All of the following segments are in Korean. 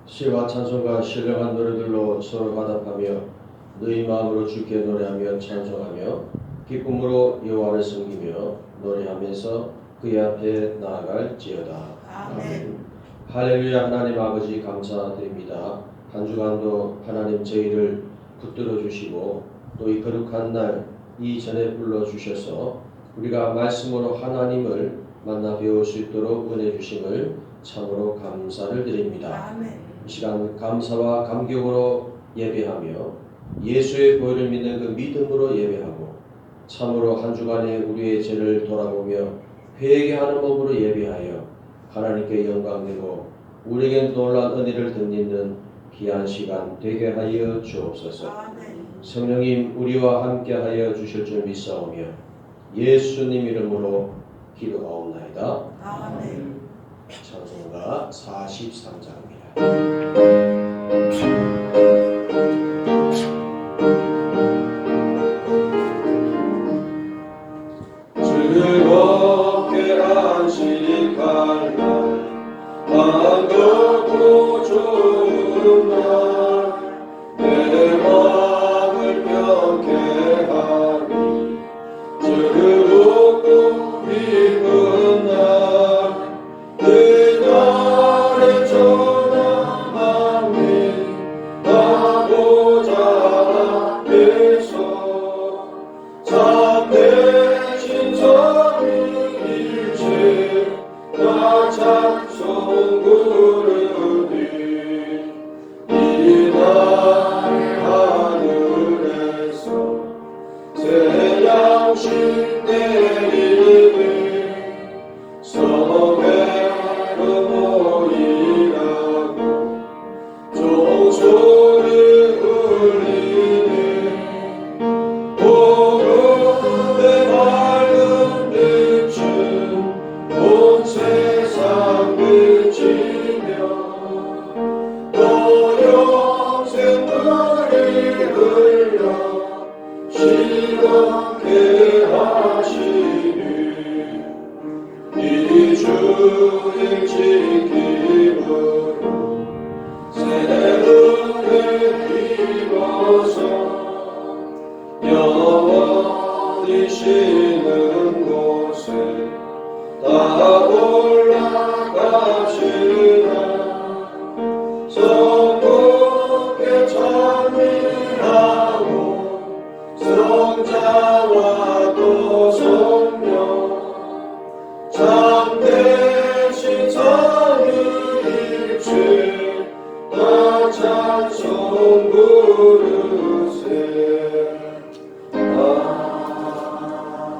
시와 찬송과 신령한 노래들로 서로 화답하며 너희 마음으로 주께 노래하며 찬송하며 기쁨으로 여호와를 섬기며 노래하면서 그의 앞에 나아갈지어다. 아멘. 할렐루야. 하나님 아버지 감사드립니다. 한 주간도 하나님 저희를 붙들어 주시고 또 이 거룩한 날 이전에 불러주셔서 우리가 말씀으로 하나님을 만나 배울 수 있도록 은혜 주심을 참으로 감사를 드립니다. 아멘. 이 시간 감사와 감격으로 예배하며 예수의 보혈을 믿는 그 믿음으로 예배하고 참으로 한 주간에 우리의 죄를 돌아보며 회개하는 몸으로 예배하여 하나님께 영광되고 우리에게 놀라운 은혜를 덧입는 귀한 시간 되게 하여 주옵소서. 아멘. 성령님 우리와 함께하여 주실 줄 믿사오며 예수님 이름으로 기도하옵나이다. 아멘. 찬송가 43장입니다. 즐겁게 안식할 날 반갑고 좋은 날 내 마음을 명쾌하니 즐겁고 기쁜 날 그날의 전함함이 나보자 앞에서 참되신 성일체 나 찬송 부르니 이날 하늘에서 새 양식 내리니 성회로 모이라고 종소리 울리니 복음의 밝은 빛은 온 세상 비치며 또 영생 물이 흘려 시원케 하시니 이 주의 지킴으로 새롭게 입어서 영원히 쉬는 곳에 다 올라가시나 성부께 찬미하고 성자와 또 성령 참되신 삼위일체 다 찬송 부르세.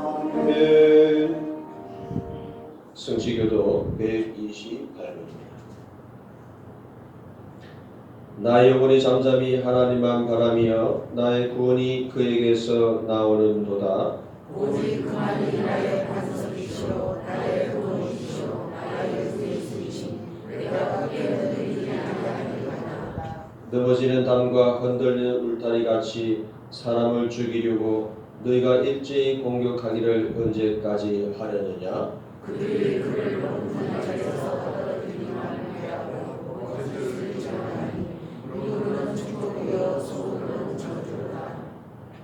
아멘. 성시교도 128번입니다. 나의 영혼이 잠잠히 하나님만 바라며 나의 구원이 그에게서 나오는도다. 오직 그만이 나의 반석이시오 나의 구원이시오 나의 구주이시니 내가 그에게 드리지 아니하리로다. 넘어지는 담과 흔들리는 울타리 같이 사람을 죽이려고 너희가 일제히 공격하기를 언제까지 하려느냐? 그들이 그를 높은 자리에서 떨어뜨리기만 하고 거짓을 전하니 누구는 축복이요 소문은 저주로다.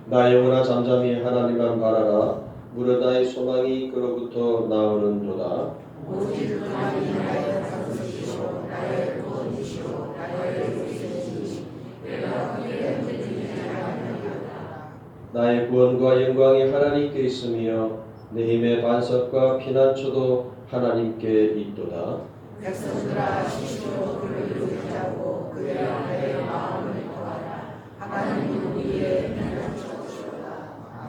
나의 영혼아 잠잠히 하나님만 바라라. 무릇 나의 소망이 그로부터 나오는도다. 오직 그만이 나의 반석이시오 나의 구원이시오 나의 구주이시니 내가 그에게 드리지 아니하리로다. 나의 구원과 영광이 하나님께 있으며 내 힘의 반석과 피난처도 하나님께 있도다. 백성들아 시시로 그를 의지하고 그의 안에 마음을 더하라. 하나님 우리의 피난처시로다.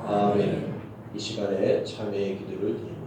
아멘. 이 시간에 참회의 기도를 드립니다.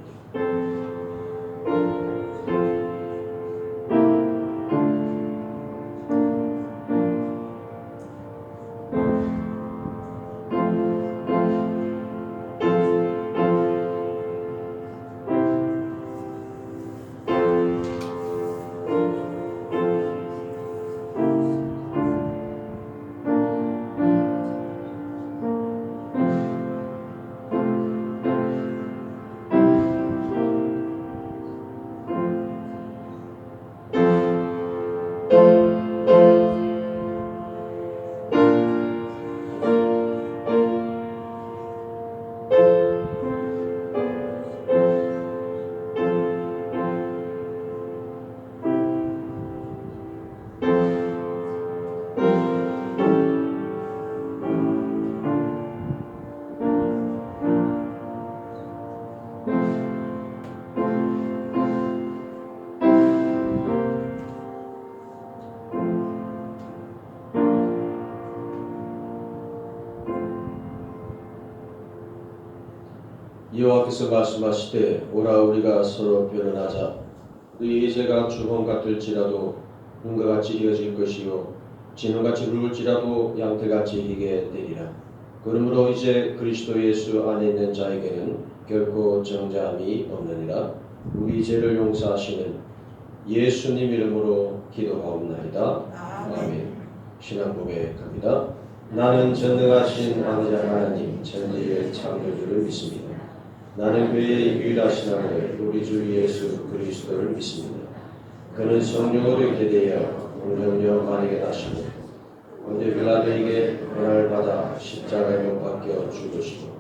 여호와께서 말씀하시되 오라 우리가 서로 변론하자. 너희의 죄가 주홍 같을지라도 눈과 같이 희어질 것이요 진홍같이 붉을지라도 양털같이 희게 되리라. 그러므로 이제 그리스도 예수 안에 있는 자에게는 결코 정죄함이 없느니라. 우리 죄를 용서하시는 예수님 이름으로 기도하옵나이다. 아멘. 신앙 고백합니다. 나는 전능하신 아버지 하나님 천지의 창조주를 믿습니다. 나는 그의 유일하신 아들 우리 주 예수 그리스도를 믿습니다. 그는 성령으로 계대하여 공정령 만에게 나시고 본디 빌라도에게 고난을 받아 십자가에 못 박혀 죽으시고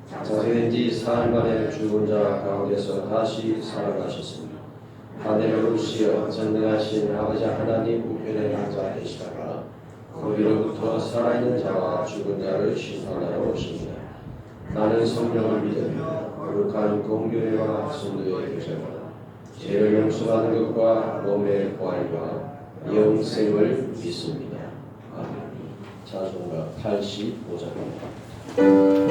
장사된 지 사흘 만에 죽은 자 가운데서 다시 살아나셨습니다. 하늘을 오시어 전능하신 아버지 하나님 우편에 앉아계시다가 거기로부터 살아있는 자와 죽은 자를 심판하러 오십니다. 나는 성령을 믿으며 거룩한 공교회와 성도의 교제와 죄를 용서받는 것과 몸의 부활과 영생을 믿습니다. 아멘. 찬송가 85장입니다.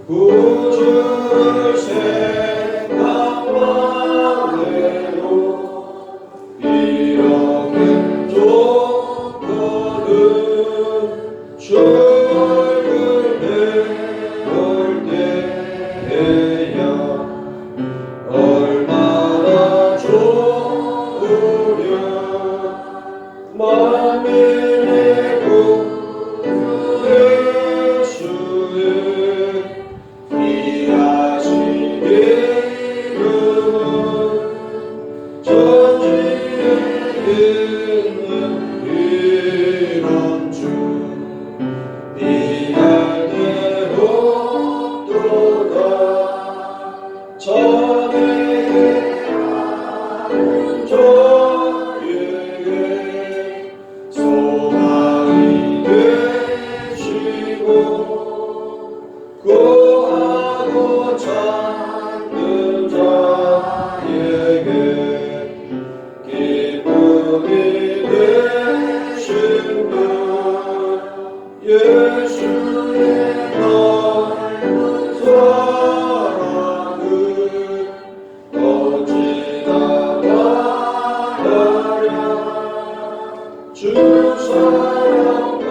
구주를 생각만 해도 이렇게 좋거든. 죽을 배울 때에야 얼마나 좋으려. 만민의 구주 예수의 귀하신 이름은 전지에 있는 이런 주 비갈대로 또다. 전에게 저에게 소망이 되시고 구하고 찾는 자에게 기쁨이 되신 분 예수의 넓은 사랑을 어찌나 말하랴. 주 사랑과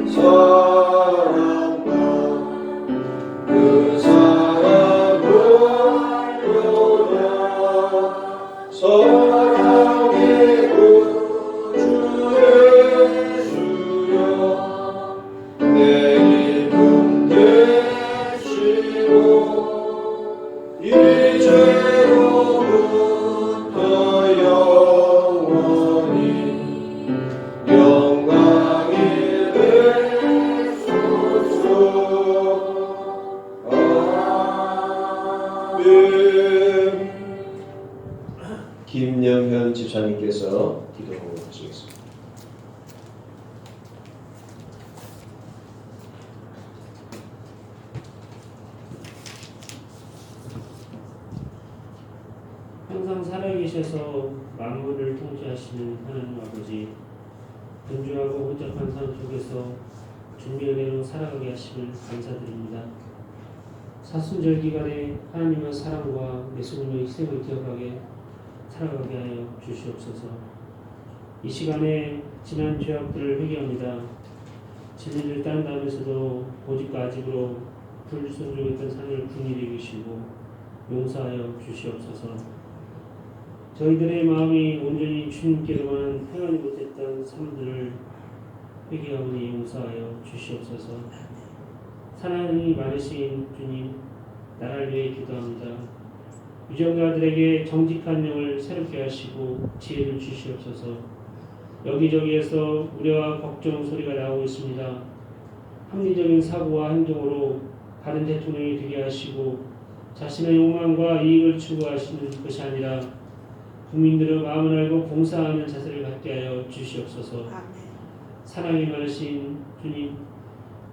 사랑과 그 사랑을 보라. 사랑의 구주 예수여 내 기쁨 되시고 이제로부터 영원히 영광이 되소서. 아멘. 김영현 집사님께서 기도하시겠습니다. 항상 살아계셔서 만물을 통치하시는 하나님 아버지, 분주하고 혼잡한 삶 속에서 준비대로 살아가게 하심을 감사드립니다. 사순절 기간에 하나님의 사랑과 예수님의 희생을 기억하게 살아가게 하여 주시옵소서. 이 시간에 지난 죄악들을 회개합니다. 진리를 따른다면서도 고집과 아집으로 불순종했던 삶을 분일히 여기시고 용서하여 주시옵소서. 저희들의 마음이 온전히 주님께로만 행하지 못했던 삶들을 회개하오니 용서하여 주시옵소서. 사랑이 많으신 주님, 나라를 위해 기도합니다. 유정자들에게 정직한 영을 새롭게 하시고 지혜를 주시옵소서. 여기저기에서 우려와 걱정 소리가 나오고 있습니다. 합리적인 사고와 행동으로 바른 대통령이 되게 하시고 자신의 욕망과 이익을 추구하시는 것이 아니라 국민들의 마음을 알고 봉사하는 자세를 갖게 하여 주시옵소서. 사랑이 많으신 주님,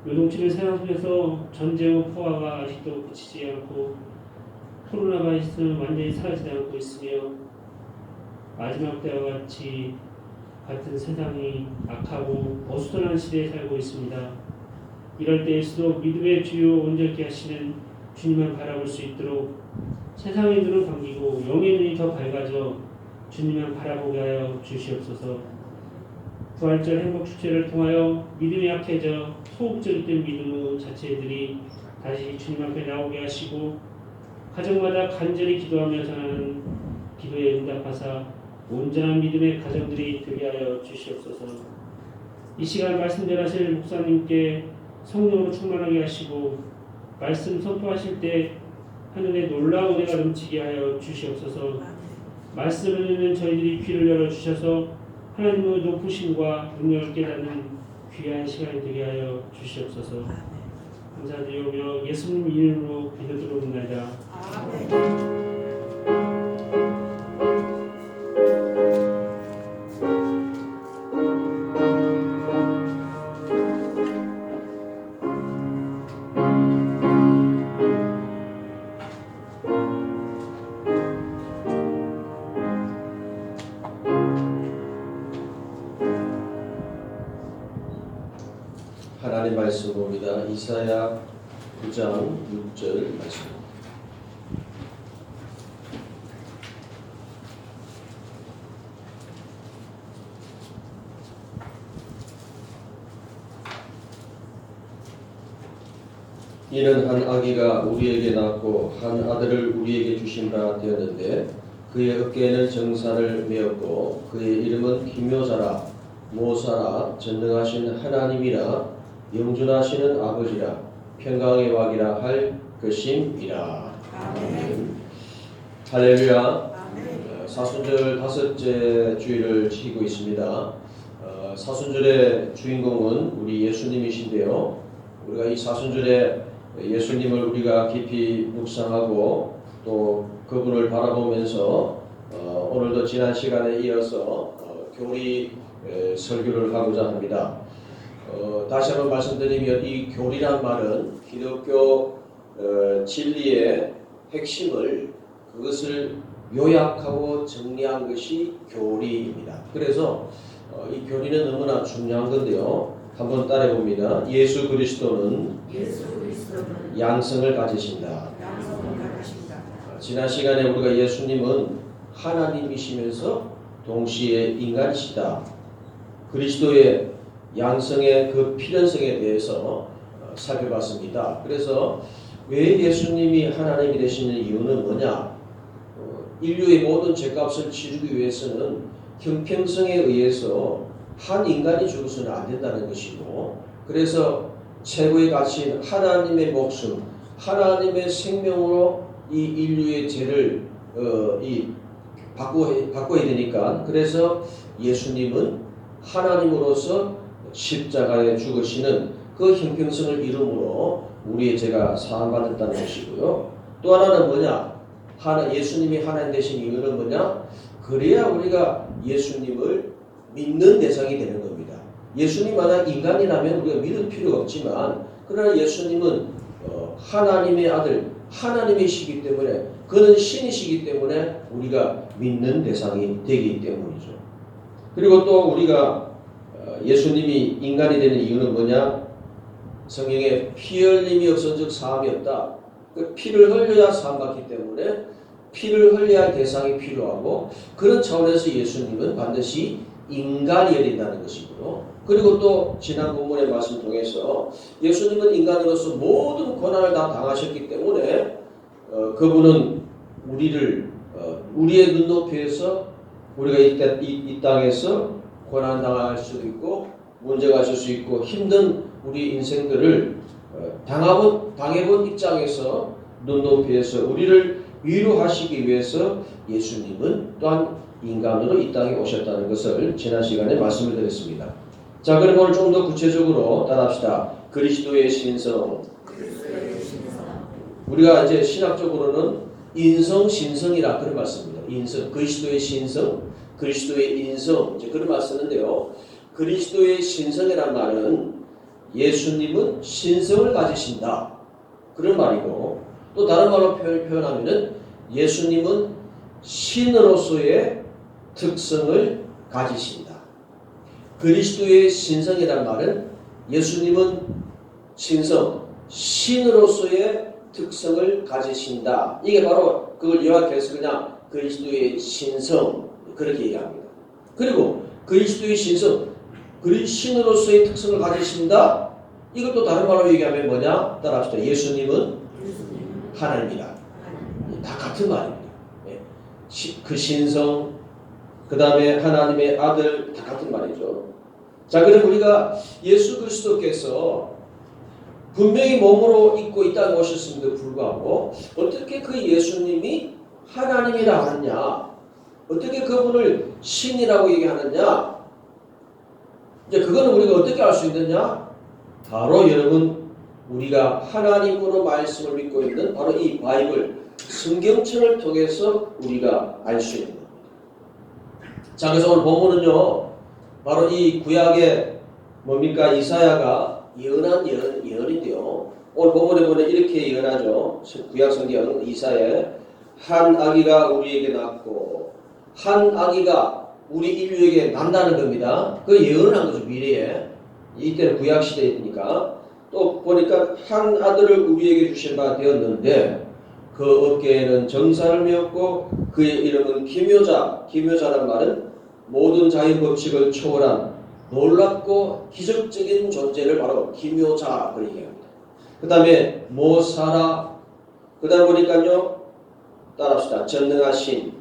요동치는 세상 속에서 전쟁의 포화가 아직도 그치지 않고 코로나 바이러스는 완전히 사라지지 않고 있으며 마지막 때와 같은 세상이 악하고 어수선한 시대에 살고 있습니다. 이럴 때에서도 믿음의 주요 온전케 하시는 주님만 바라볼 수 있도록 세상의 눈을 감기고 영의 눈이 더 밝아져 주님만 바라보게 하여 주시옵소서. 부활절 행복 축제를 통하여 믿음이 약해져 소극적인 믿음의 자체들이 다시 주님 앞에 나오게 하시고 가정마다 간절히 기도하며 전하는 기도에 응답하사 온전한 믿음의 가정들이 되게 하여 주시옵소서. 이 시간 말씀 전하실 목사님께 성령으로 충만하게 하시고 말씀 선포하실 때 하늘의 놀라운 은혜가 넘치게 하여 주시옵소서. 말씀을 듣는 저희들이 귀를 열어주셔서 하나님의 높으심과 능력을 깨닫는 귀한 시간이 되게 하여 주시옵소서. 감사드리며 예수님 이름으로 기도드리옵나이다. 아멘. 하나님 말씀 봅니다. 이사야 9장 6절 말씀. 이는 한 아기가 우리에게 낳고 한 아들을 우리에게 주신 바 되었는데 그의 어깨에는 정사를 메었고 그의 이름은 기묘자라 모사라 전능하신 하나님이라 영존하시는 아버지라 평강의 왕이라 할 것임이라. 아멘. 할렐루야. 아멘. 사순절 다섯째 주일을 지키고 있습니다. 사순절의 주인공은 우리 예수님이신데요. 우리가 이 사순절에 예수님을 우리가 깊이 묵상하고 또 그분을 바라보면서 오늘도 지난 시간에 이어서 교리 설교를 하고자 합니다. 다시 한번 말씀드리면 이 교리란 말은 기독교 진리의 핵심을 그것을 요약하고 정리한 것이 교리입니다. 그래서 이 교리는 너무나 중요한 건데요. 한번 따라해 봅니다. 예수 그리스도는 양성을 가지신다. 지난 시간에 우리가 예수님은 하나님이시면서 동시에 인간이시다. 그리스도의 양성의 그 필연성에 대해서 살펴봤습니다. 그래서 왜 예수님이 하나님이 되시는 이유는 뭐냐? 인류의 모든 죄값을 치르기 위해서는 형평성에 의해서 한 인간이 죽어서는 안 된다는 것이고, 그래서 최고의 가치인 하나님의 목숨, 하나님의 생명으로 이 인류의 죄를 바꿔야 되니까, 그래서 예수님은 하나님으로서 십자가에 죽으시는 그 형평성을 이름으로 우리의 죄가 사함받았다는 것이고요. 또 하나는 뭐냐? 예수님이 하나님 되신 이유는 뭐냐? 그래야 우리가 예수님을 믿는 대상이 되는 겁니다. 예수님 만약 인간이라면 우리가 믿을 필요가 없지만, 그러나 예수님은 하나님의 아들, 하나님이시기 때문에, 그는 신이시기 때문에 우리가 믿는 대상이 되기 때문이죠. 그리고 또 우리가 예수님이 인간이 되는 이유는 뭐냐? 성경에 피 흘림이 없은즉 사함이 없다. 그 피를 흘려야 사함받기 때문에 피를 흘려야 할 대상이 필요하고, 그런 차원에서 예수님은 반드시 인간이어야 된다는 것이고요. 그리고 또 지난 본문의 말씀 통해서 예수님은 인간으로서 모든 고난을 다 당하셨기 때문에 그분은 우리의 눈높이에서 우리가 이 땅에서 고난당할 수도 있고 문제가 있을 수 있고 힘든 우리 인생들을 당해본 입장에서 눈높이에서 우리를 위로하시기 위해서 예수님은 또한 인간으로 이 땅에 오셨다는 것을 지난 시간에 말씀을 드렸습니다. 자, 그럼 오늘 좀 더 구체적으로 따라합시다. 그리스도의 신성. 우리가 이제 신학적으로는 인성, 신성이라 그런 말 씁니다. 인성, 그리스도의 신성, 그리스도의 인성, 이제 그런 말 쓰는데요. 그리스도의 신성이란 말은 예수님은 신성을 가지신다. 그런 말이고, 또 다른 말로 표현하면은 예수님은 신으로서의 특성을 가지신다. 그리스도의 신성이란 말은 예수님은 신성, 신으로서의 특성을 가지신다. 이게 바로 그걸 요약해서 그냥 그리스도의 신성 그렇게 얘기합니다. 그리고 그리스도의 신성, 신으로서의 특성을 가지신다. 이것도 다른 말로 얘기하면 뭐냐? 따라합시다. 예수님은 하나님이다. 다 같은 말입니다. 그 신성, 그 다음에 하나님의 아들 다 같은 말이죠. 자, 그럼 우리가 예수 그리스도께서 분명히 몸으로 입고 이 땅에 오셨음에도 불구하고 어떻게 그 예수님이 하나님이라 하느냐, 어떻게 그분을 신이라고 얘기하느냐, 이제 그거는 우리가 어떻게 알 수 있느냐? 바로 여러분, 우리가 하나님으로 말씀을 믿고 있는 바로 이 바이블 성경책을 통해서 우리가 알 수 있는 겁니다. 자, 그래서 오늘 본문은요, 바로 이 구약의 뭡니까? 이사야가 예언한 예언인데요. 오늘 본문에 보면 이렇게 예언하죠. 구약 성경 이사야에 한 아기가 우리에게 낳고 한 아기가 우리 인류에게 난다는 겁니다. 그 예언을 한 거죠. 미래에. 이때는 구약 시대이니까. 또 보니까 한 아들을 우리에게 주신 바 되었는데 그 어깨에는 정사를 메었고 그의 이름은 기묘자. 기묘자란 말은 모든 자연 법칙을 초월한 놀랍고 기적적인 존재를 바로 기묘자 그렇게 얘기합니다. 그 다음에 모사라, 그 다음 보니까요, 따라합시다. 전능하신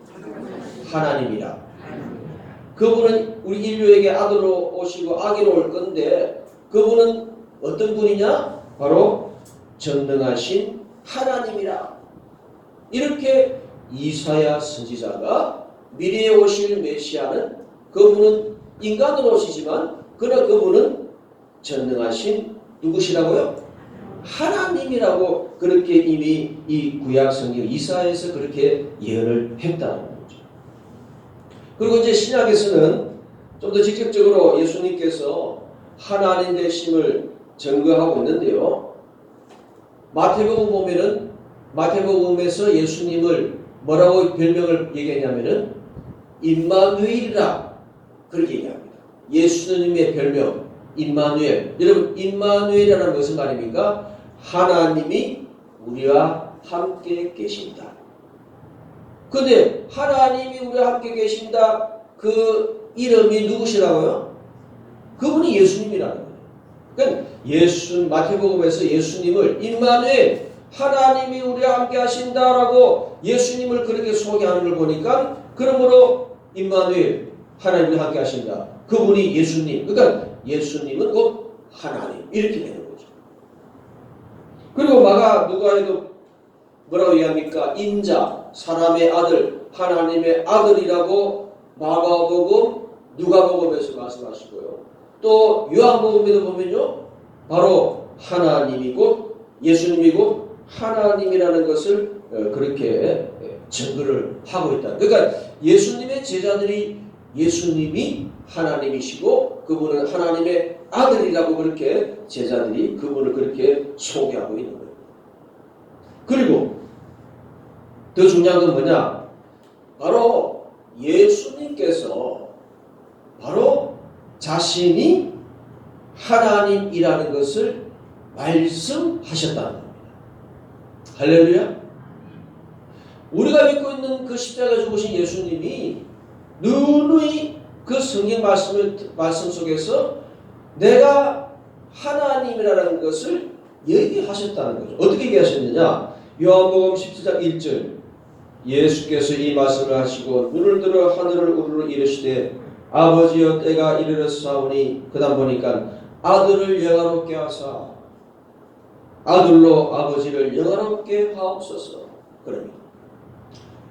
하나님이라. 그분은 우리 인류에게 아들로 오시고 아기로 올 건데 그분은 어떤 분이냐? 바로 전능하신 하나님이라. 이렇게 이사야 선지자가 미래에 오실 메시아는 그분은 인간으로 오시지만 그러나 그분은 전능하신 누구시라고요? 하나님이라고 그렇게 이미 이 구약 성경 이사야에서 그렇게 예언을 했다는 거죠. 그리고 이제 신약에서는 좀 더 직접적으로 예수님께서 하나님 되심을 증거하고 있는데요. 마태복음 보면은 마태복음에서 예수님을 뭐라고 별명을 얘기하냐면은 임마누엘이라 그렇게 얘기합니다. 예수님의 별명 임마누엘. 여러분 임마누엘이라는 무슨 말입니까? 하나님이 우리와 함께 계신다. 근데 하나님이 우리와 함께 계신다. 그 이름이 누구시라고요? 그분이 예수님이라는 거예요. 그러니까 마태복음에서 예수님을 임마누엘, 하나님이 우리와 함께 하신다라고 예수님을 그렇게 소개하는 걸 보니까 그러므로 임마누엘, 하나님이 함께 하신다. 그분이 예수님. 그러니까 예수님은 곧 하나님. 이렇게 되는 거죠. 그리고 누가에도 뭐라고 얘기합니까? 인자, 사람의 아들, 하나님의 아들이라고 마가복음, 누가복음에서 말씀하시고요. 또 요한복음에도 보면요. 바로 하나님이고 예수님이고 하나님이라는 것을 그렇게 증거를 하고 있다. 그러니까 예수님의 제자들이 예수님이 하나님이시고 그분은 하나님의 아들이라고 그렇게 제자들이 그분을 그렇게 소개하고 있는 거예요. 그리고 더 중요한 건 뭐냐? 바로 예수님께서 바로 자신이 하나님이라는 것을 말씀하셨다는 겁니다. 할렐루야. 우리가 믿고 있는 그 십자가 죽으신 예수님이 누누이 그 성경 말씀 속에서 내가 하나님이라는 것을 얘기하셨다는 거죠. 어떻게 얘기하셨느냐? 요한복음 17장 1절 예수께서 이 말씀을 하시고 눈을 들어 하늘을 우르르 이르시되 아버지여 때가 이르렀사오니 그 다음 보니까 아들을 영화롭게 하사 아들로 아버지를 영화롭게 하옵소서. 그럽니다.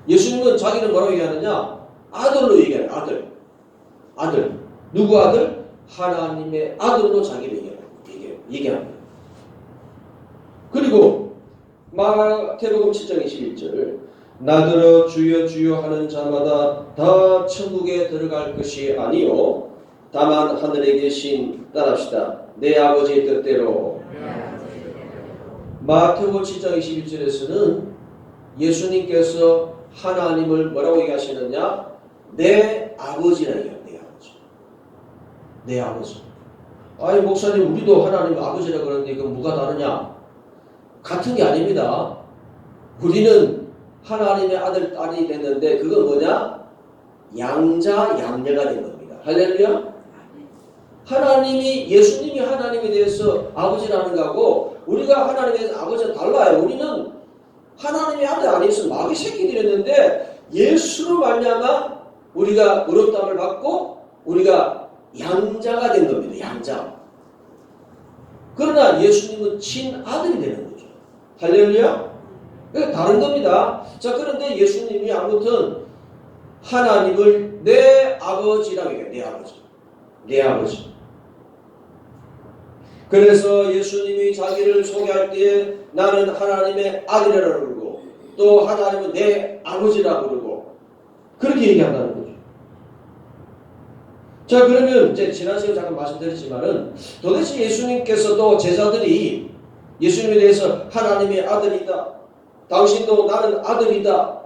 예수님은 자기는 뭐라고 얘기하느냐? 아들로 얘기해요. 아들. 누구 아들? 하나님의 아들로 자기를 얘기합니다. 그리고 마태복음 7장 21절 나더러 주여 주여 하는 자마다 다 천국에 들어갈 것이 아니요 다만 하늘에 계신 따라합시다. 내 아버지의 뜻대로. 마태복음 7장 21절에서는 예수님께서 하나님을 뭐라고 얘기하시느냐? 내 아버지라 얘기해요. 내 아버지. 내 아버지. 아니 목사님 우리도 하나님 아버지라 그러는데 이건 뭐가 다르냐? 같은 게 아닙니다. 우리는 하나님의 아들 딸이 됐는데 그건 뭐냐? 양자 양녀가 된 겁니다. 할렐루야. 하나님이 예수님이 하나님에 대해서 아버지라는 거하고 우리가 하나님에 대해서 아버지가 달라요. 우리는 하나님의 아들 안에서 마귀 새끼들이었는데 예수로 말미암아 우리가 의롭다함을 받고 우리가 양자가 된 겁니다. 양자. 그러나 예수님은 친아들이 되는 거죠. 할렐루야. 그러니까 다른 겁니다. 자, 그런데 예수님이 아무튼 하나님을 내 아버지라고 해요. 내 아버지. 내 아버지. 그래서 예수님이 자기를 소개할 때에 나는 하나님의 아들이라고 그러고 또 하나님은 내 아버지라고 그러고 그렇게 얘기한다는 거죠. 자, 그러면 이제 지난 시간에 잠깐 말씀드렸지만은 도대체 예수님께서도 제자들이 예수님에 대해서 하나님의 아들이다. 당신도 나는 아들이다.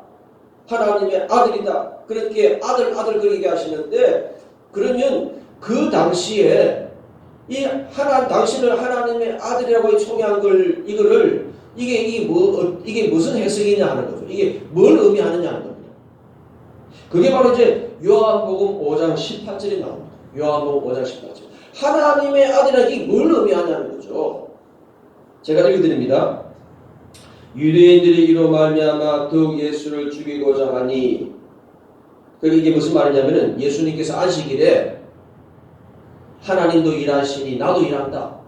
하나님의 아들이다. 그렇게 아들 그렇게 하시는데 그러면 그 당시에 당신을 하나님의 아들이라고 소개한 이게 무슨 해석이냐 하는 거죠. 이게 뭘 의미하느냐 하는 겁니다. 그게 바로 이제 요한복음 5장 18절에 나옵니다. 요한복음 5장 18절. 하나님의 아들이라는 게 뭘 의미하냐는 거죠. 제가 읽어드립니다. 유대인들이 이로 말미암아 더욱 예수를 죽이고자 하니 이게 무슨 말이냐면은 예수님께서 안식일에 하나님도 일하시니 나도 일한다.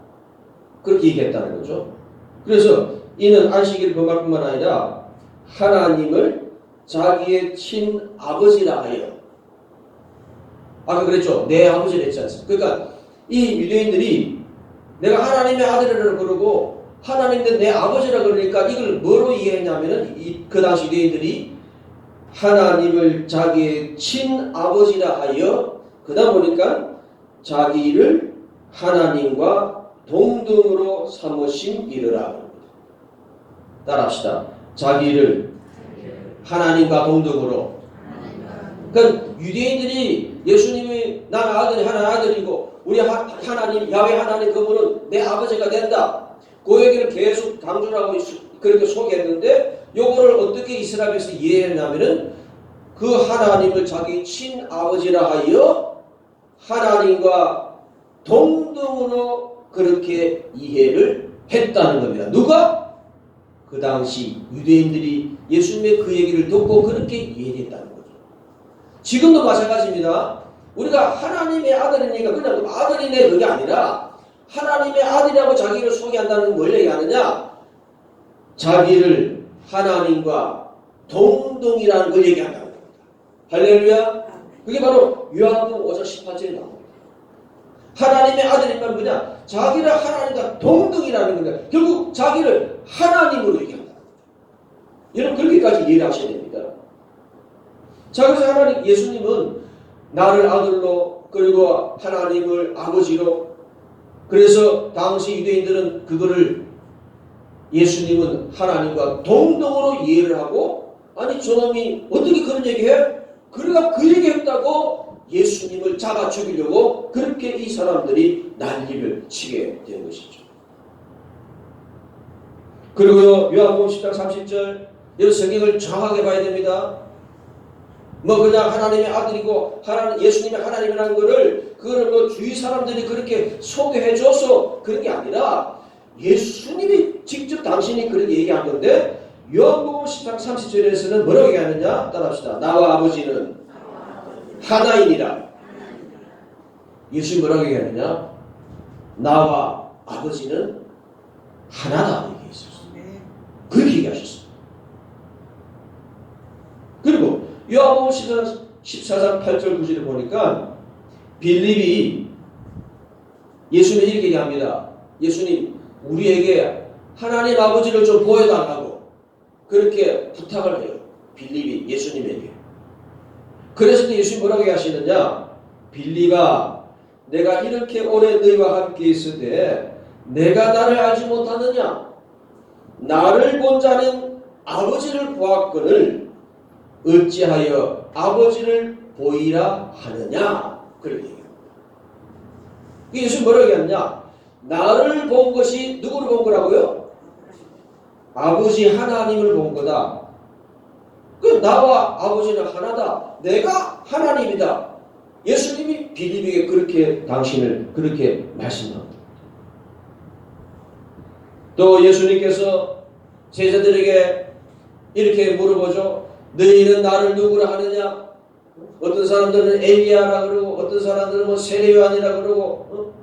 그렇게 얘기했다는 거죠. 그래서 이는 안식일을 범할 뿐만 아니라 하나님을 자기의 친아버지라 하여 아까 그랬죠. 내 아버지를 했지 않습니까? 그러니까 이 유대인들이 내가 하나님의 아들이라고 그러고 하나님도 내 아버지라 그러니까 이걸 뭐로 이해했냐면은 그 당시 유대인들이 하나님을 자기의 친아버지라 하여 그러다 보니까 자기를 하나님과 동등으로 삼으신 이르라. 따라합시다. 자기를 하나님과 동등으로. 그러니까 유대인들이 예수님이 나는 아들이 하나님 아들이고 우리 하나님 야훼 하나님 그분은 내 아버지가 된다. 그 얘기를 계속 강조하고 그렇게 소개했는데 요거를 어떻게 이스라엘에서 이해했냐면은 그 하나님을 자기 친아버지라 하여 하나님과 동등으로 그렇게 이해를 했다는 겁니다. 누가? 그 당시 유대인들이 예수님의 그 얘기를 듣고 그렇게 이해했다는 거죠. 지금도 마찬가지입니다. 우리가 하나님의 아들이니까 그냥 아들이네 그게 아니라 하나님의 아들이라고 자기를 소개한다는 걸 얘기하느냐? 자기를 하나님과 동등이라는 걸 얘기한다는 겁니다. 할렐루야. 그게 바로 요한복음 5장 18절에 나옵니다. 하나님의 아들이면 뭐냐? 자기를 하나님과 동등이라는 겁니다. 결국 자기를 하나님으로 얘기한다. 여러분 그렇게까지 이해를 하셔야 됩니다. 자, 그래서 하나님 예수님은 나를 아들로 그리고 하나님을 아버지로 그래서 당시 유대인들은 그거를 예수님은 하나님과 동등으로 이해를 하고 아니 저놈이 어떻게 그런 얘기해? 그러니까 그 얘기했다고 예수님을 잡아 죽이려고 그렇게 이 사람들이 난리를 치게 된 것이죠. 그리고 요한복음 10장 30절 이 성경을 정확하게 봐야 됩니다. 뭐 그냥 하나님의 아들이고 예수님의 하나님이라는 그거를 뭐 주위 사람들이 그렇게 소개해줘서 그런 게 아니라 예수님이 직접 당신이 그렇게 얘기한 건데 요한복음 10장 30절에서는 뭐라고 얘기하느냐? 따라합시다. 나와 아버지는 하나이니라. 예수님 뭐라고 얘기하느냐? 나와 아버지는 하나다 얘기했었어요. 그렇게 얘기하셨어요. 그리고 요한복음 14장 8절 9절을 보니까 빌립이 예수님이 이렇게 얘기합니다. 예수님 우리에게 하나님 아버지를 좀 보여달라고 그렇게 부탁을 해요. 빌립이 예수님에게. 그래서 예수님 뭐라고 하시느냐? 빌립아 내가 이렇게 오래 너희와 함께 있을 때 내가 나를 알지 못하느냐? 나를 본 자는 아버지를 보았거늘 어찌하여 아버지를 보이라 하느냐 그렇게 얘기합니다. 예수님 뭐라고 얘기하느냐? 나를 본 것이 누구를 본 거라고요? 아버지 하나님을 본 거다. 그 나와 아버지는 하나다. 내가 하나님이다. 예수님이 빌립에게 그렇게 당신을 그렇게 말씀합니다. 또 예수님께서 제자들에게 이렇게 물어보죠. 너희는 나를 누구라 하느냐? 어떤 사람들은 엘리야라 그러고 어떤 사람들은 뭐 세례 요한이라 그러고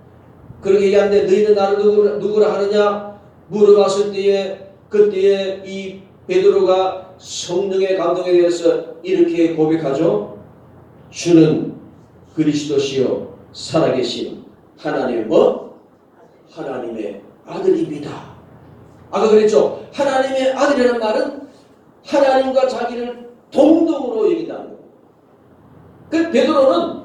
그렇게 얘기하는데 너희는 나를 누구라 하느냐? 물어봤을 때에 그때에 이 베드로가 성령의 감동에 대해서 이렇게 고백하죠. 주는 그리스도시요 살아계신 하나님의 뭐? 하나님의 아들입니다. 아까 그랬죠. 하나님의 아들이라는 말은 하나님과 자기를 동등으로 여긴다는 거예요. 그 베드로는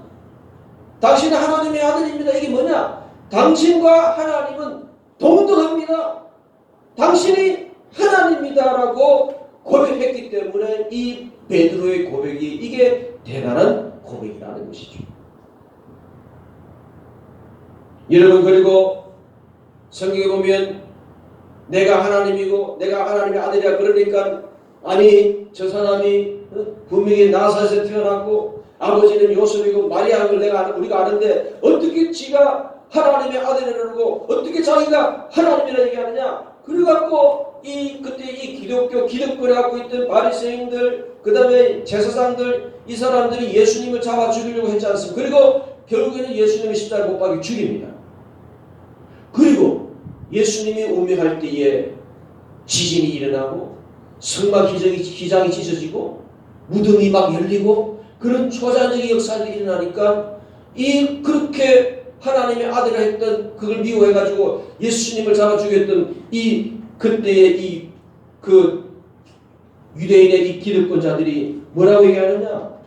당신은 하나님의 아들입니다. 이게 뭐냐? 당신과 하나님은 동등합니다. 당신이 하나님이다라고 고백했기 때문에 이 베드로의 고백이 이게 대단한 고백이라는 것이죠. 여러분 그리고 성경에 보면 내가 하나님이고 내가 하나님의 아들이야 그러니까 아니 저 사람이 분명히 나사렛에서 태어났고 아버지는 요셉이고 마리아를 우리가 아는데 어떻게 지가 하나님의 아들이라고 어떻게 자기가 하나님이라 얘기하느냐? 그래갖고 그때 이 기독교를 갖고 있던 바리새인들 그 다음에 제사장들 이 사람들이 예수님을 잡아 죽이려고 했지 않습니까? 그리고 결국에는 예수님을 십자가에 못 박혀 죽입니다. 그리고 예수님이 운명할 때에 지진이 일어나고 성막 기장이 찢어지고 무덤이 막 열리고 그런 초자연적인 역사들이 일어나니까 그렇게 하나님의 아들을 했던 그걸 미워해가지고 예수님을 잡아 죽였던 그때의 그 유대인의 이 기득권자들이 뭐라고 얘기하느냐?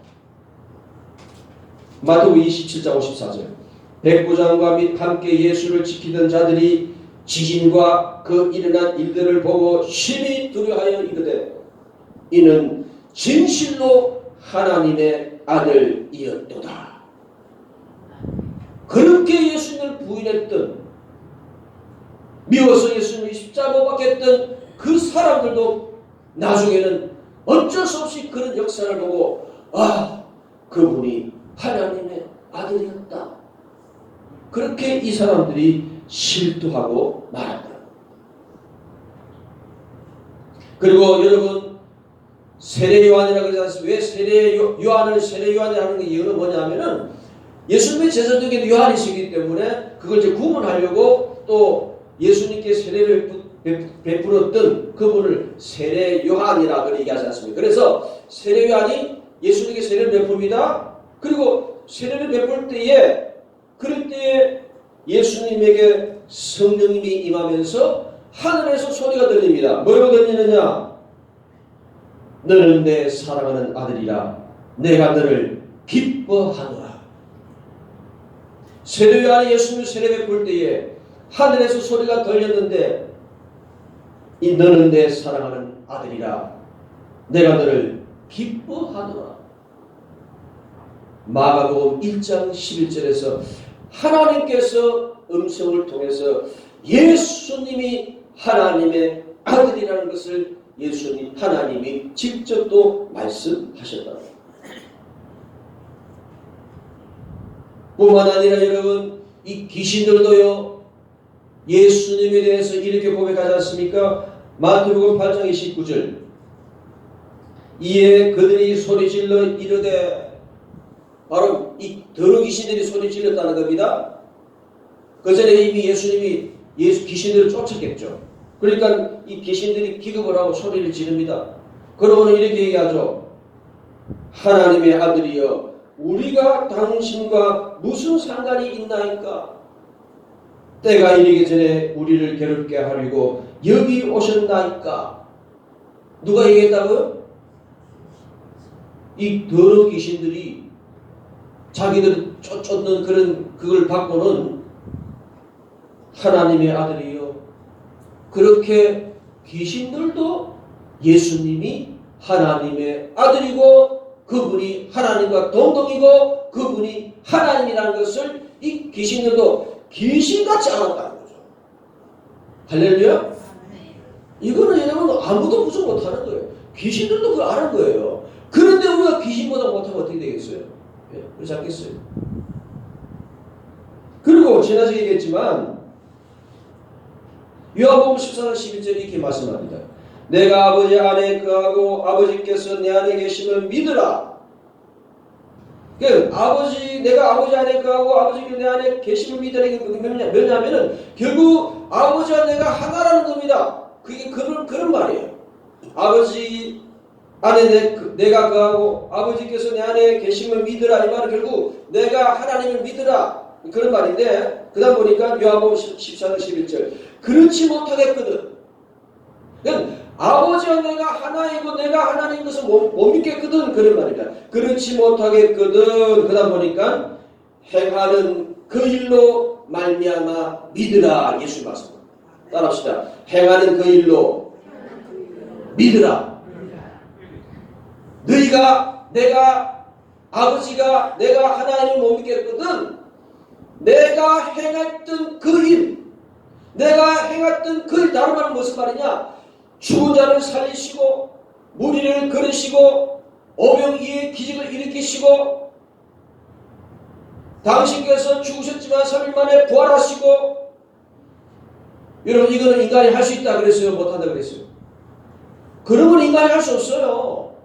마태복음 27장 54절 백부장과 및 함께 예수를 지키던 자들이 지진과 그 일어난 일들을 보고 심히 두려워하여 이르되 이는 진실로 하나님의 아들이었도다. 그렇게 예수님을 부인했던 미워서 예수님이 십자가 못 박혔던 그 사람들도 나중에는 어쩔 수 없이 그런 역사를 보고 그분이 하나님의 아들이었다. 그렇게 이 사람들이 실토하고 말한다. 그리고 여러분 세례 요한이라고 그러지 않습니까? 왜 세례 요한이라는 게 이유는 뭐냐면은 예수님의 제자적인 요한이시기 때문에 그걸 이제 구분하려고 또 예수님께 세례를 베풀었던 그분을 세례 요한이라 그렇게 얘기하지 않습니까? 그래서 세례 요한이 예수님께 세례를 베풉니다. 그리고 세례를 베풀 때에 그럴 때에 예수님에게 성령님이 임하면서 하늘에서 소리가 들립니다. 뭐라고 들리느냐? 너는 내 사랑하는 아들이라 내가 너를 기뻐하노라. 세례 요한이 예수님을 세례 베풀 때에 하늘에서 소리가 들렸는데 너는 내 사랑하는 아들이라 내가 너를 기뻐하노라. 마가복음 1장 11절에서 하나님께서 음성을 통해서 예수님이 하나님의 아들이라는 것을 하나님이 직접 또 말씀하셨다. 뿐만 아니라 여러분 이 귀신들도요 예수님에 대해서 이렇게 고백하지 않습니까? 마태복음 8장 29절 이에 그들이 소리질러 이르되 바로 이 더러운 귀신들이 소리질렀다는 겁니다. 그 전에 이미 예수님이 귀신들을 쫓았겠죠. 그러니까 이 귀신들이 기겁을 하고 소리를 지릅니다. 그러고는 이렇게 얘기하죠. 하나님의 아들이여 우리가 당신과 무슨 상관이 있나이까? 때가 이르기 전에 우리를 괴롭게 하려고 여기 오셨나이까? 누가 얘기했다고요? 이 더러운 귀신들이 자기들 쫓는 그걸 받고는 하나님의 아들이요. 그렇게 귀신들도 예수님이 하나님의 아들이고 그분이 하나님과 동등이고 그분이 하나님이라는 것을 이 귀신들도 귀신같이 알았다는 거죠. 할렐루야. 이거는 여러분 아무도 부정 못하는 거예요. 귀신들도 그걸 아는 거예요. 그런데 우리가 귀신보다 못하면 어떻게 되겠어요? 예, 그렇지 않겠어요? 그리고 지난주에 얘기했지만 요한복음 14장 11절에 이렇게 말씀합니다. 내가 아버지 안에 거하고 아버지께서 내 안에 계시면 믿으라. 내가 아버지 안에 거하고 아버지께서 내 안에 계시면 믿으라. 이게 뭐냐면은 결국 아버지와 내가 하나라는 겁니다. 그게 그런 말이에요. 아버지 안에 내가 거하고 아버지께서 내 안에 계시면 믿으라. 이 말은 결국 내가 하나님을 믿으라. 그런 말인데 그 다음 보니까 요한복음 14장 11절 그렇지 못하겠거든. 아버지와 내가 하나이고 내가 하나님 것을 못 믿겠거든. 그런 말입니다. 그렇지 못하겠거든. 그 다음 보니까 행하는 그 일로 말미암아 믿으라. 예수 말씀 따라합시다. 행하는 그 일로 믿으라. 너희가 내가 아버지가 내가 하나님을 못 믿겠거든. 내가 행했던 그 일, 내가 행했던 그 일, 다른 말은 무슨 말이냐? 죽은 자를 살리시고 무리를 걸으시고 오병이의 기적을 일으키시고 당신께서 죽으셨지만 3일 만에 부활하시고 여러분 이거는 인간이 할 수 있다 그랬어요? 못한다 그랬어요? 그런 건 인간이 할 수 없어요.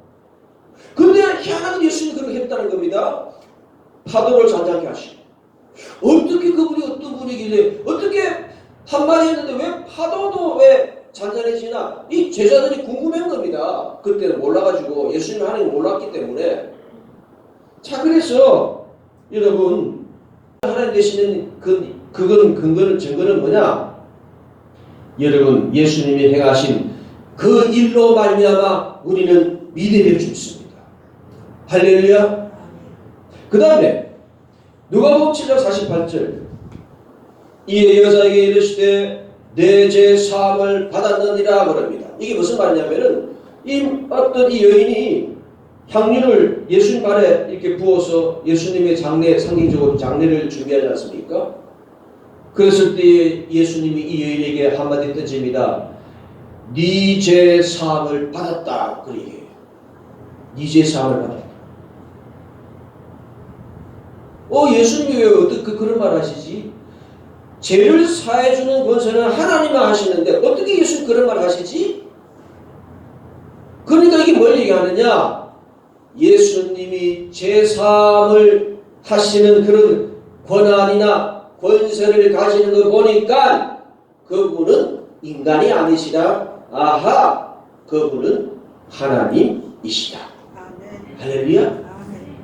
근데 희한하게 예수님이 그렇게 했다는 겁니다. 파도를 잔잔케 하시고 어떻게 그분이 어떤 분이길래 어떻게 한마디 했는데 왜 파도도 왜 잔잔해지나? 이 제자들이 궁금한 겁니다. 그때는 몰라가지고 예수님 하나님 몰랐기 때문에. 자 그래서 여러분 하나님 되시는 그거는 근거는 증거는 뭐냐? 여러분 예수님이 행하신 그 일로 말미암아 우리는 믿음을 줍습니다. 할렐루야. 그 다음에 누가복음 7장 48절 이에 여자에게 이르시되 내 죄 사함을 받았느니라 그럽니다. 이게 무슨 말이냐면은 어떤 이 여인이 향유를 예수님 발에 이렇게 부어서 예수님의 장례 상징적으로 장례를 준비하지 않습니까? 그랬을 때 예수님이 이 여인에게 한마디 던집니다. 네 죄 사함을 받았다. 그 얘기예요. 네 죄 사함을 받았다. 예수님이 왜 어떻게 그런 말 하시지? 죄를 사해주는 권세는 하나님만 하시는데 어떻게 예수님 그런 말 하시지? 그러니까 이게 뭘 얘기하느냐? 예수님이 죄 사함을 하시는 그런 권한이나 권세를 가지는 걸 보니까 그분은 인간이 아니시라. 아하, 그분은 하나님이시다. 할렐루야.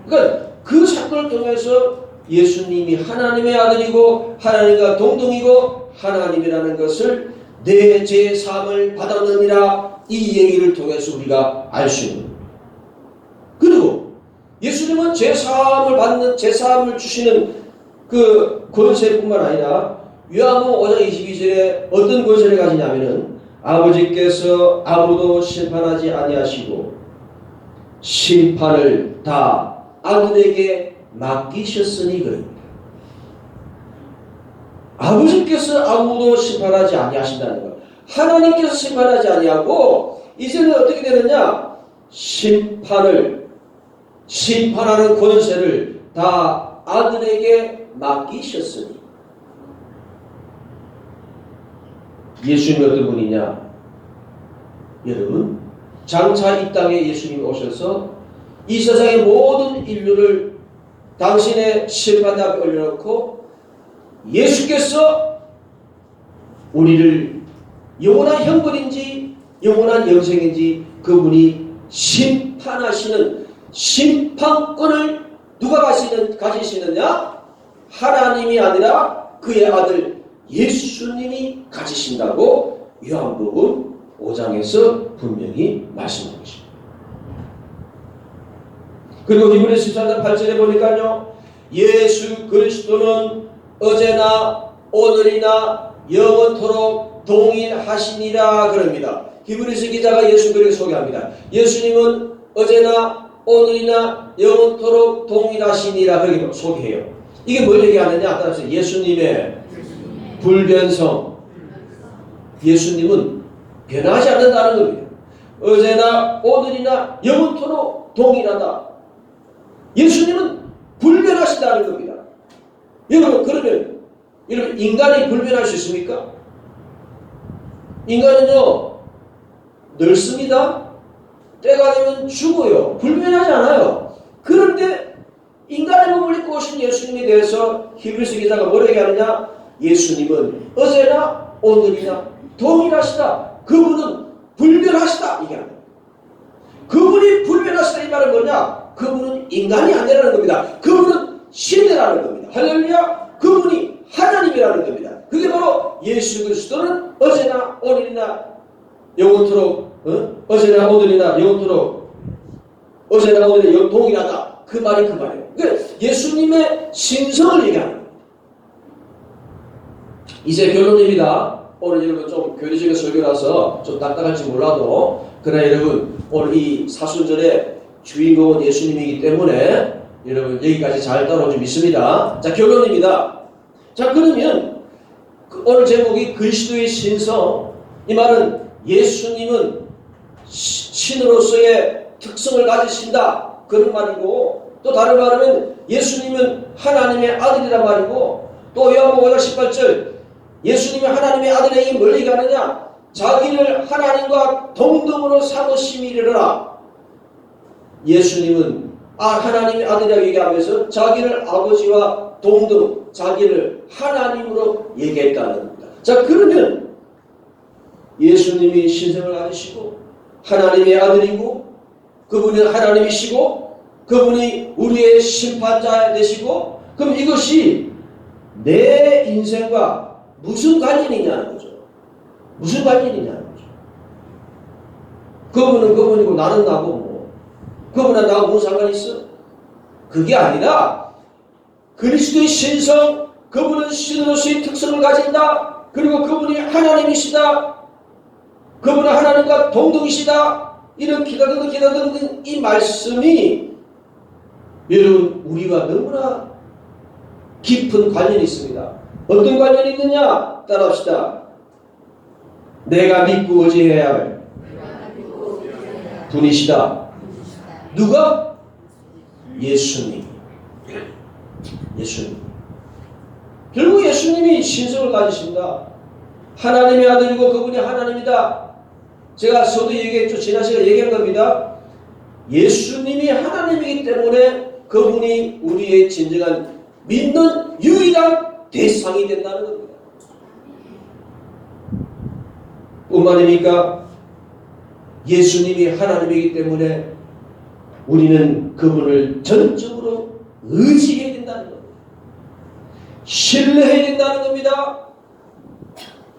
그러니까 그 사건을 통해서 예수님이 하나님의 아들이고 하나님과 동등이고 하나님이라는 것을 내 죄 사함을 받았느니라 이 얘기를 통해서 우리가 알 수 있는 겁니다. 그리고 예수님은 죄 사함을 받는 죄 사함을 주시는 그 권세뿐만 아니라 요한복음 5장 22절에 어떤 권세를 가지냐면은 아버지께서 아무도 심판하지 아니하시고 심판을 다 아들에게 맡기셨으니 그럽니다. 아버지께서 아무도 심판하지 아니하신다는 것. 하나님께서 심판하지 아니하고 이제는 어떻게 되느냐? 심판하는 권세를 다 아들에게 맡기셨으니. 예수님이 어떤 분이냐? 여러분 장차 이 땅에 예수님이 오셔서 이 세상의 모든 인류를 당신의 심판 앞에 올려놓고 예수께서 우리를 영원한 형벌인지 영원한 영생인지 그분이 심판하시는 심판권을 누가 가지시느냐? 하나님이 아니라 그의 아들 예수님이 가지신다고 요한복음 5장에서 분명히 말씀하고 있습니다. 그리고 히브리서 14장 8절에 보니까요. 예수 그리스도는 어제나 오늘이나 영원토록 동일하시니라 그럽니다. 히브리서 기자가 예수 그리스도를 소개합니다. 예수님은 어제나 오늘이나 영원토록 동일하시니라 그렇게 소개해요. 이게 뭘 얘기하느냐? 따라서 예수님의 불변성. 예수님은 변하지 않는다는 겁니다. 어제나 오늘이나 영원토록 동일하다. 예수님은 불변하신다는 겁니다. 여러분, 그러면 여러분, 인간이 불변할 수 있습니까? 인간은요 늙습니다. 때가 되면 죽어요. 불변하지 않아요. 그런데 인간의 몸을 입고 오신 예수님에 대해서 히브리서 기자가 뭐라고 얘기하느냐? 예수님은 어제나 오늘이나 동일하시다. 그분은 불변하시다. 이게 아니에요. 그분이 불변하시다 이 말은 뭐냐? 그분은 인간이 아니라는 겁니다. 그분은 신이라는 겁니다. 할렐루야. 그분이 하나님이라는 겁니다. 그게 바로 예수 그리스도는 어제나 오늘이나 영원토록 어제나 오늘이나 영원토록 어제나 오늘이나 동일하다. 그 말이 그 말이에요. 그러니까 예수님의 신성을 얘기하는 거예요. 이제 결론입니다. 오늘 여러분 좀 교리적인 설교라서 좀 딱딱할지 몰라도 그러나 여러분 오늘 이 사순절의 주인공은 예수님이기 때문에 여러분 여기까지 잘 따라올 줄 믿습니다. 자, 결론입니다. 자, 그러면 오늘 제목이 그리스도의 신성. 이 말은 예수님은 신으로서의 특성을 가지신다. 그런 말이고 또 다른 말하면 예수님은 하나님의 아들이란 말이고 또 요한복음 5장 18절 예수님이 하나님의 아들에게 뭘 얘기하느냐? 자기를 하나님과 동등으로 삼으심이리라. 예수님은 하나님의 아들이라고 얘기하면서 자기를 아버지와 동등, 자기를 하나님으로 얘기했다는 겁니다. 자, 그러면 예수님이 신성을 가지시고 하나님의 아들이고 그분은 하나님이시고 그분이 우리의 심판자 되시고 그럼 이것이 내 인생과 무슨 관련이냐는 거죠. 무슨 관련이냐는 거죠. 그분은 그분이고 나는 나고 뭐 그분은 나하고 무슨 상관이 있어? 그게 아니라 그리스도의 신성, 그분은 신으로서의 특성을 가진다. 그리고 그분이 하나님이시다. 그분은 하나님과 동등이시다. 이런 기다등 이 말씀이 여러분 우리와 너무나 깊은 관련이 있습니다. 어떤 관련이 있느냐? 따라합시다. 내가 믿고 의지해야 할 분이시다. 누가? 예수님. 예수님. 결국 예수님이 신성을 가지신다. 하나님의 아들이고 그분이 하나님이다. 제가 저도 얘기했죠. 지난 시간에 얘기한 겁니다. 예수님이 하나님이기 때문에 그분이 우리의 진정한 믿는 유일한 대상이 된다는 겁니다. 뿐만입니까? 예수님이 하나님이기 때문에 우리는 그분을 전적으로 의지해야 된다는 겁니다. 신뢰해야 된다는 겁니다.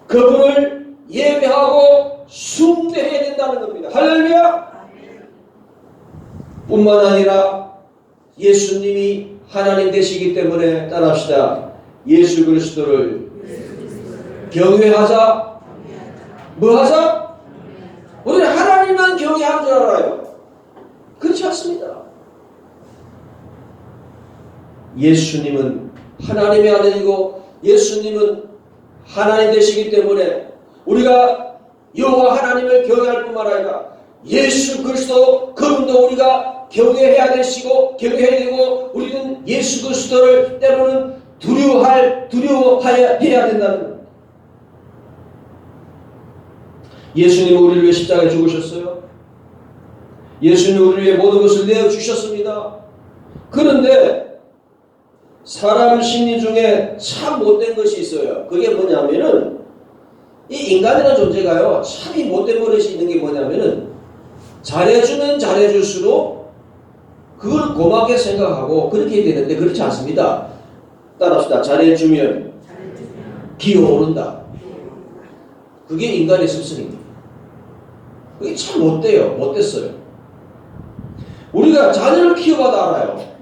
그분을 예배하고 숭배해야 된다는 겁니다. 할렐루야! 뿐만 아니라 예수님이 하나님 되시기 때문에 따라합시다. 예수 그리스도를 경외하자. 뭐 하자? 우리는 하나님만 경외하는 줄 알아요. 그렇지 않습니다. 예수님은 하나님의 아들이고 예수님은 하나님 되시기 때문에 우리가 여호와 하나님을 경외할 뿐만 아니라 예수 그리스도 그분도 우리가 경외해야 되시고 경외해야 되고 우리는 예수 그리스도를 때로는 두려워해야 된다는 겁니다. 예수님은 우리를 위해 십자가에 죽으셨어요. 예수님은 우리를 위해 모든 것을 내어주셨습니다. 그런데 사람 심리 중에 참 못된 것이 있어요. 그게 뭐냐면은 이 인간이라는 존재가요 참이 못된 버릇이 있는 게 뭐냐면은 잘해주면 잘해줄수록 그걸 고맙게 생각하고 그렇게 해야 되는데 그렇지 않습니다. 따라합시다. 잘해주면 기어오른다. 그게 인간의 습성입니다. 그게 참 못돼요. 못됐어요. 우리가 자녀를 키워봐도 알아요.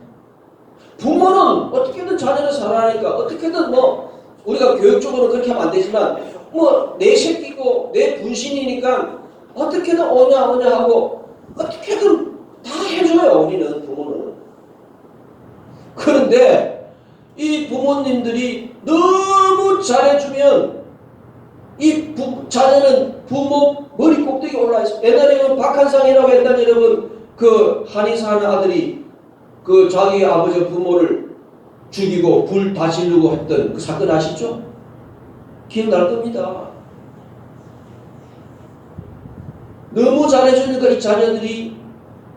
부모는 어떻게든 자녀를 사랑하니까 어떻게든 뭐 우리가 교육적으로 그렇게 하면 안 되지만 뭐 내 새끼고 내 분신이니까 어떻게든 오냐 하고 어떻게든 다 해줘요. 우리는 부모는. 그런데 이 부모님들이 너무 잘해주면 이 자녀는 부모 머리 꼭대기에 올라 있어. 옛날에는 박한상이라고 했다니 여러분 그 한의사 하는 아들이 그 자기 아버지 부모를 죽이고 불 다 지르고 했던 그 사건 아시죠? 기억날 겁니다. 너무 잘해주니까 이 자녀들이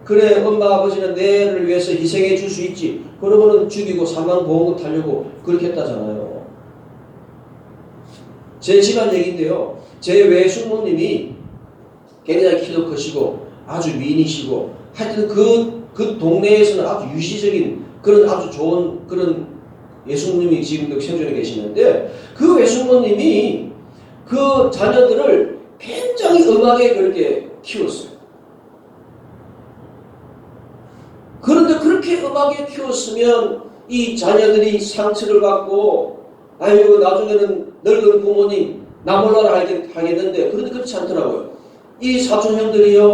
그래 엄마 아버지는 내를 위해서 희생해 줄 수 있지. 그러고는 죽이고 사망보험금 타려고 그렇게 했다잖아요. 제 집안 얘기인데요. 제 외숙모님이 굉장히 키도 크시고 아주 미인이시고 하여튼 그 동네에서는 아주 유시적인 그런 아주 좋은 그런 외숙모님이 지금도 생존해 계시는데 그 외숙모님이 그 자녀들을 굉장히 음악에 그렇게 키웠어요. 그런데 그렇게 음악에 키웠으면 이 자녀들이 상처를 받고 아이고 나중에는 늙은 부모님 나 몰라라 하겠는데 그런데 그렇지 않더라고요. 이 사촌 형들이요